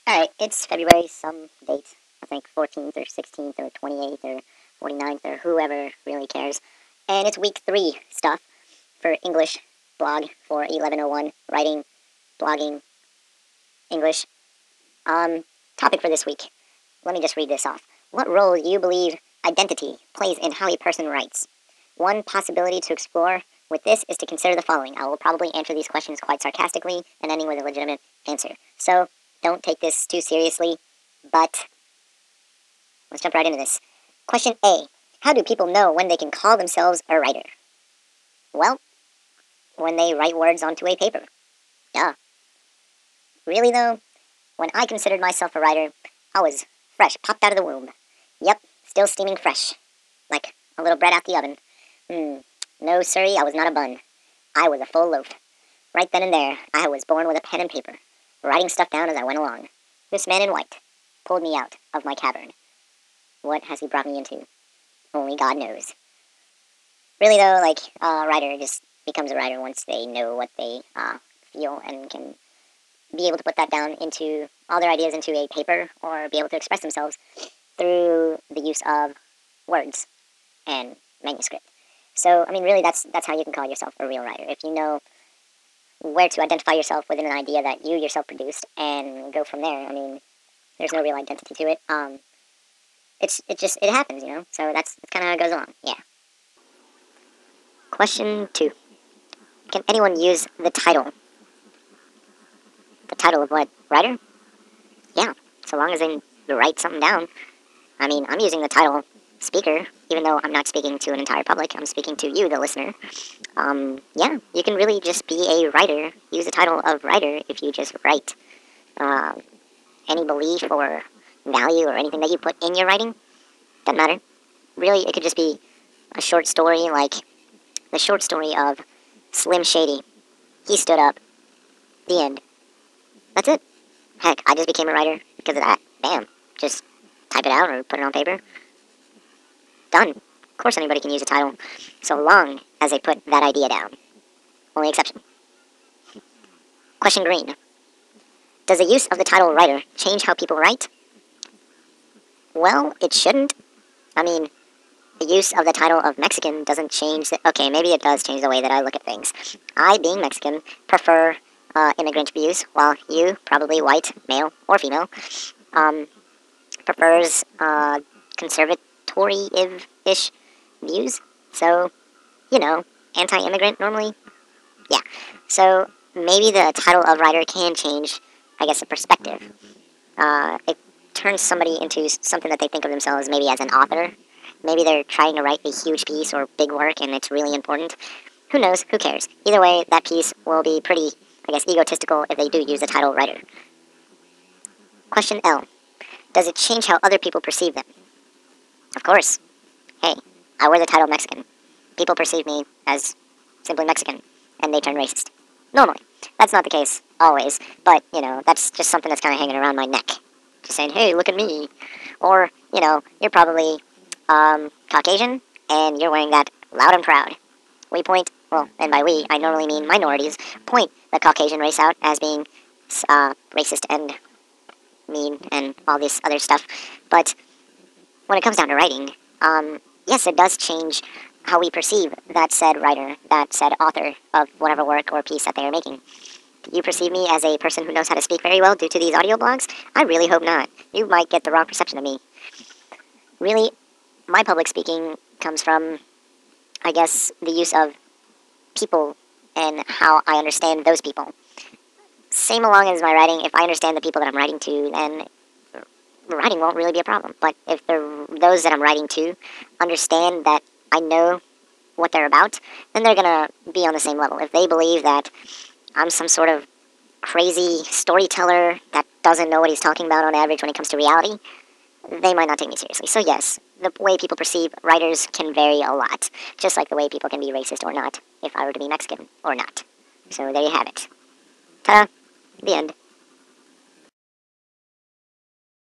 Alright, it's February some date. I think 14th or 16th or 28th or 49th or whoever really cares. And it's week 3 stuff for English blog for 1101, writing, blogging, English. Topic for this week. Let me just read this off. What role do you believe identity plays in how a person writes? One possibility to explore with this is to consider the following. I will probably answer these questions quite sarcastically and ending with a legitimate answer. So, don't take this too seriously, but let's jump right into this. Question A. How do people know when they can call themselves a writer? Well, when they write words onto a paper. Duh. Really though, when I considered myself a writer, I was fresh, popped out of the womb. Yep, still steaming fresh. Like a little bread out the oven. No siree, I was not a bun. I was a full loaf. Right then and there, I was born with a pen and paper, writing stuff down as I went along. This man in white pulled me out of my cavern. What has he brought me into? Only God knows. Really though, like, a writer just becomes a writer once they know what they feel and can be able to put that down into all their ideas into a paper or be able to express themselves through the use of words and manuscript. So, I mean, really, that's how you can call yourself a real writer. If you know where to identify yourself within an idea that you yourself produced and go from there, I mean, there's no real identity to it. It happens, you know? So that's kind of how it goes along, yeah. Question 2. Can anyone use the title? The title of what? Writer? Yeah, so long as they write something down. I mean, I'm using the title speaker, even though I'm not speaking to an entire public. I'm speaking to you, the listener. Yeah, you can really just be a writer. Use the title of writer if you just write. Any belief or value or anything that you put in your writing, doesn't matter. Really, it could just be a short story like the short story of Slim Shady. He stood up. The end. That's it. Heck, I just became a writer because of that. Bam. Just type it out or put it on paper. Done. Of course anybody can use a title, so long as they put that idea down. Only exception. Question green. Does the use of the title writer change how people write? Well, it shouldn't. I mean, the use of the title of Mexican doesn't change okay, maybe it does change the way that I look at things. I, being Mexican, prefer immigrant views, while you, probably white, male, or female, prefers conservative-ish views. So, you know, anti-immigrant normally. Yeah. So, maybe the title of writer can change, I guess, the perspective. It turns somebody into something that they think of themselves maybe as an author. Maybe they're trying to write a huge piece or big work and it's really important. Who knows? Who cares? Either way, that piece will be pretty, I guess, egotistical if they do use the title writer. Question L. Does it change how other people perceive them? Of course. Hey, I wear the title Mexican. People perceive me as simply Mexican, and they turn racist. Normally. That's not the case, always, but, you know, that's just something that's kind of hanging around my neck. Just saying, hey, look at me. Or, you know, you're probably Caucasian, and you're wearing that loud and proud. We point, well, and by we, I normally mean minorities, point the Caucasian race out as being racist and mean and all this other stuff. But when it comes down to writing, yes, it does change how we perceive that said writer, that said author of whatever work or piece that they are making. Do you perceive me as a person who knows how to speak very well due to these audio blogs? I really hope not. You might get the wrong perception of me. Really, my public speaking comes from, I guess, the use of people and how I understand those people. Same along as my writing, if I understand the people that I'm writing to, then writing won't really be a problem. But if those that I'm writing to understand that I know what they're about, then they're going to be on the same level. If they believe that I'm some sort of crazy storyteller that doesn't know what he's talking about on average when it comes to reality, they might not take me seriously. So yes, the way people perceive writers can vary a lot, just like the way people can be racist or not, if I were to be Mexican or not. So there you have it. Ta-da! The end.